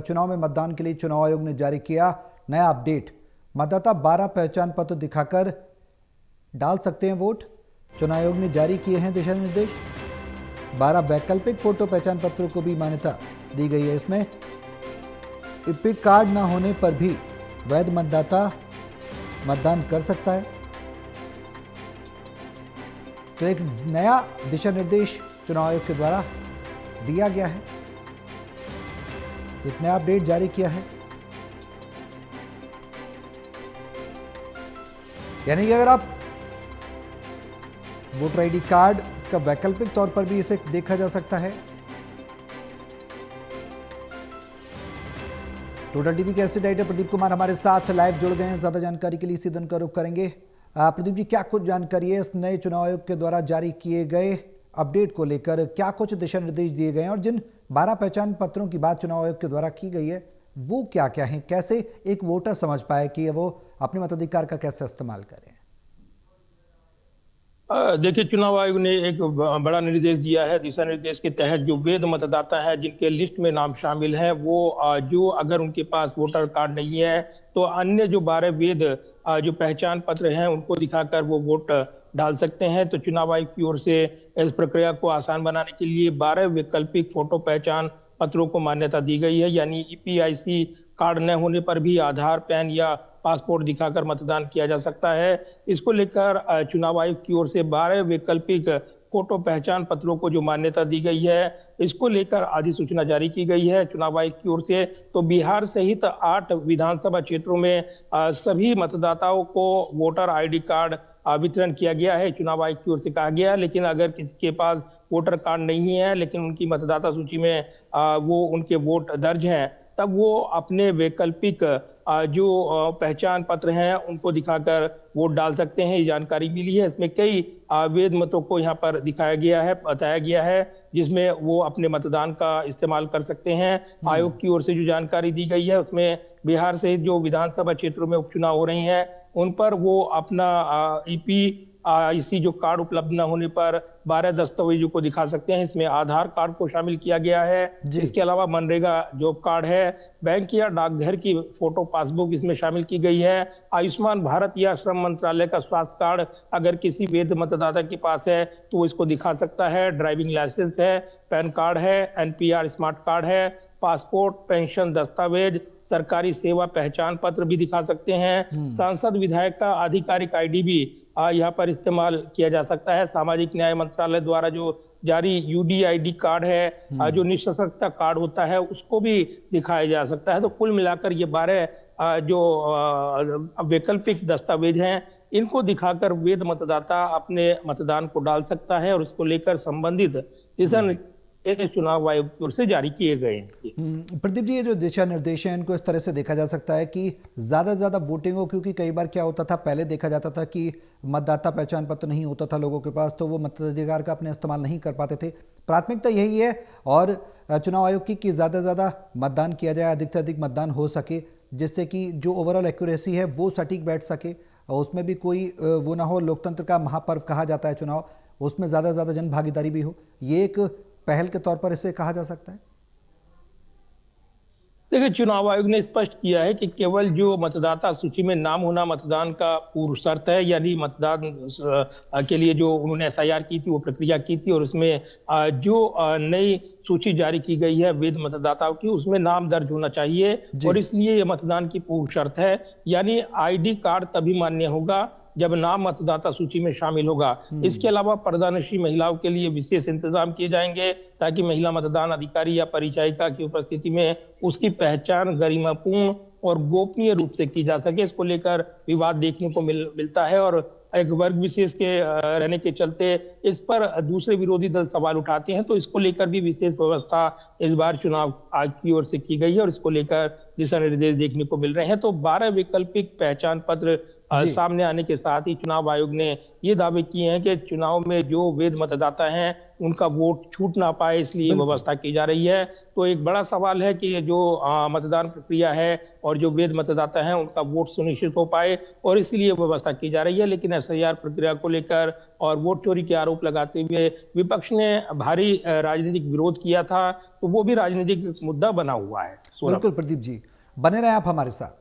चुनाव में मतदान के लिए चुनाव आयोग ने जारी किया नया अपडेट। मतदाता 12 पहचान पत्र दिखाकर डाल सकते हैं वोट। चुनाव आयोग ने जारी किए हैं दिशा निर्देश। 12 वैकल्पिक फोटो पहचान पत्रों को भी मान्यता दी गई है। इसमें इपिक कार्ड न होने पर भी वैध मतदाता मतदान कर सकता है। तो एक नया दिशा निर्देश चुनाव आयोग के द्वारा दिया गया है, एक नया अपडेट जारी किया है। यानी कि अगर आप वोटर आईडी कार्ड का वैकल्पिक तौर पर भी इसे देखा जा सकता है। टोटल टीवी के एसिड एडिटर प्रदीप कुमार हमारे साथ लाइव जुड़ गए हैं। ज्यादा जानकारी के लिए सीधे उनका रुख करेंगे। प्रदीप जी, क्या कुछ जानकारी है इस नए चुनाव आयोग के द्वारा जारी किए गए अपडेट को लेकर? क्या कुछ दिशा निर्देश दिए गए हैं और जिन 12 पहचान पत्रों की बात चुनाव आयोग के द्वारा की गई है वो क्या क्या है? कैसे एक वोटर समझ पाए कि वो अपने मताधिकार का कैसे इस्तेमाल करें? देखिए, चुनाव आयोग ने एक बड़ा निर्देश दिया है। दिशा निर्देश के तहत जो वैध मतदाता है जिनके लिस्ट में नाम शामिल है वो जो अगर उनके पास वोटर कार्ड नहीं है तो अन्य जो 12 वैध जो पहचान पत्र हैं उनको दिखाकर वो वोट डाल सकते हैं। तो चुनाव आयोग की ओर से इस प्रक्रिया को आसान बनाने के लिए 12 वैकल्पिक फोटो पहचान पत्रों को मान्यता दी गई है। यानी ईपीआईसी कार्ड न होने पर भी आधार, पैन या पासपोर्ट दिखाकर मतदान किया जा सकता है। इसको लेकर चुनाव आयोग की ओर से 12 वैकल्पिक फोटो पहचान पत्रों को जो मान्यता दी गई है, इसको लेकर अधिसूचना जारी की गई है चुनाव आयोग की ओर से। तो बिहार सहित 8 विधानसभा क्षेत्रों में सभी मतदाताओं को वोटर आईडी कार्ड वितरण किया गया है। चुनाव आयोग की ओर से कहा गया है, लेकिन अगर किसी के पास वोटर कार्ड नहीं है लेकिन उनकी मतदाता सूची में वो उनके वोट दर्ज हैं, तब वो अपने वैकल्पिक जो पहचान पत्र हैं उनको दिखाकर वोट डाल सकते हैं। ये जानकारी मिली है। इसमें कई वैध मतों को यहाँ पर दिखाया गया है, बताया गया है, जिसमें वो अपने मतदान का इस्तेमाल कर सकते हैं। आयोग की ओर से जो जानकारी दी गई है उसमें बिहार सहित जो विधानसभा क्षेत्रों में उपचुनाव हो रहे हैं उन पर वो अपना ईपीआईसी जो कार्ड उपलब्ध न होने पर 12 दस्तावेजों को दिखा सकते हैं। इसमें आधार कार्ड को शामिल किया गया है। इसके अलावा मनरेगा जॉब कार्ड है, बैंक या डाकघर की फोटो पासबुक इसमें शामिल की गई है। आयुष्मान भारत या श्रम मंत्रालय का स्वास्थ्य कार्ड अगर किसी वैध मतदाता के पास है तो वो इसको दिखा सकता है। ड्राइविंग लाइसेंस है, पैन कार्ड है, एनपीआर स्मार्ट कार्ड है, पासपोर्ट, पेंशन दस्तावेज, सरकारी सेवा पहचान पत्र भी दिखा सकते हैं। सांसद, विधायक का आधिकारिक आईडी भी यहाँ पर इस्तेमाल किया जा सकता है। सामाजिक न्याय मंत्रालय द्वारा जो जारी यूडीआईडी कार्ड है, जो निःशक्तता कार्ड होता है, उसको भी दिखाया जा सकता है। तो कुल मिलाकर ये 12 जो वैकल्पिक दस्तावेज हैं इनको दिखाकर वैध मतदाता अपने मतदान को डाल सकता है और उसको लेकर संबंधित दिशा चुनाव आयोग की ओर से जारी किए गए हैं। प्रदीप जी, ये जो दिशा निर्देश हैं इनको इस तरह से देखा जा सकता है कि ज्यादा से ज्यादा वोटिंग हो, क्योंकि कई बार क्या होता था, पहले देखा जाता था कि मतदाता पहचान पत्र नहीं होता था लोगों के पास, तो वो मताधिकार का अपने इस्तेमाल नहीं कर पाते थे। प्राथमिकता यही है और चुनाव आयोग की कि ज्यादा से ज्यादा मतदान किया जाए, अधिक से अधिक मतदान हो सके, जिससे कि जो ओवरऑल एक्यूरेसी है वो सटीक बैठ सके और उसमें भी कोई वो ना हो। लोकतंत्र का महापर्व कहा जाता है चुनाव, उसमें ज्यादा से ज्यादा जन भागीदारी भी हो। ये एक पहल के तौर पर इसे कहा जा सकता है। देखिए, चुनाव आयोग ने स्पष्ट किया है कि केवल जो मतदाता सूची में नाम होना मतदान का पूर्व शर्त है। यानी मतदान के लिए जो उन्होंने एसआईआर की थी, वो प्रक्रिया की थी और उसमें जो नई सूची जारी की गई है वैध मतदाताओं की, उसमें नाम दर्ज होना चाहिए और इसलिए ये मतदान की पूर्व शर्त है। यानी आईडी कार्ड तभी मान्य होगा जब नाम मतदाता सूची में शामिल होगा। इसके अलावा पर्दानशी महिलाओं के लिए विशेष इंतजाम किए जाएंगे ताकि महिला मतदान अधिकारी या परिचारिका की उपस्थिति में उसकी पहचान गरिमापूर्ण और गोपनीय रूप से की जा सके। इसको लेकर विवाद देखने को मिलता है और एक वर्ग विशेष के रहने के चलते इस पर दूसरे विरोधी दल सवाल उठाते हैं। तो इसको लेकर भी विशेष व्यवस्था इस बार चुनाव आयोग की ओर से की गई है और इसको लेकर दिशा निर्देश देखने को मिल रहे हैं। तो 12 वैकल्पिक पहचान पत्र सामने आने के साथ ही चुनाव आयोग ने ये दावे किए हैं कि चुनाव में जो वैध मतदाता हैं उनका वोट छूट ना पाए, इसलिए बिल्कुल। व्यवस्था की जा रही है। तो एक बड़ा सवाल है कि जो मतदान प्रक्रिया है और जो वैध मतदाता हैं उनका वोट सुनिश्चित हो पाए, और इसलिए व्यवस्था की जा रही है। लेकिन एसआईआर प्रक्रिया को लेकर और वोट चोरी के आरोप लगाते हुए विपक्ष ने भारी राजनीतिक विरोध किया था, तो वो भी राजनीतिक मुद्दा बना हुआ है। बिल्कुल प्रदीप जी, बने रहे आप हमारे साथ।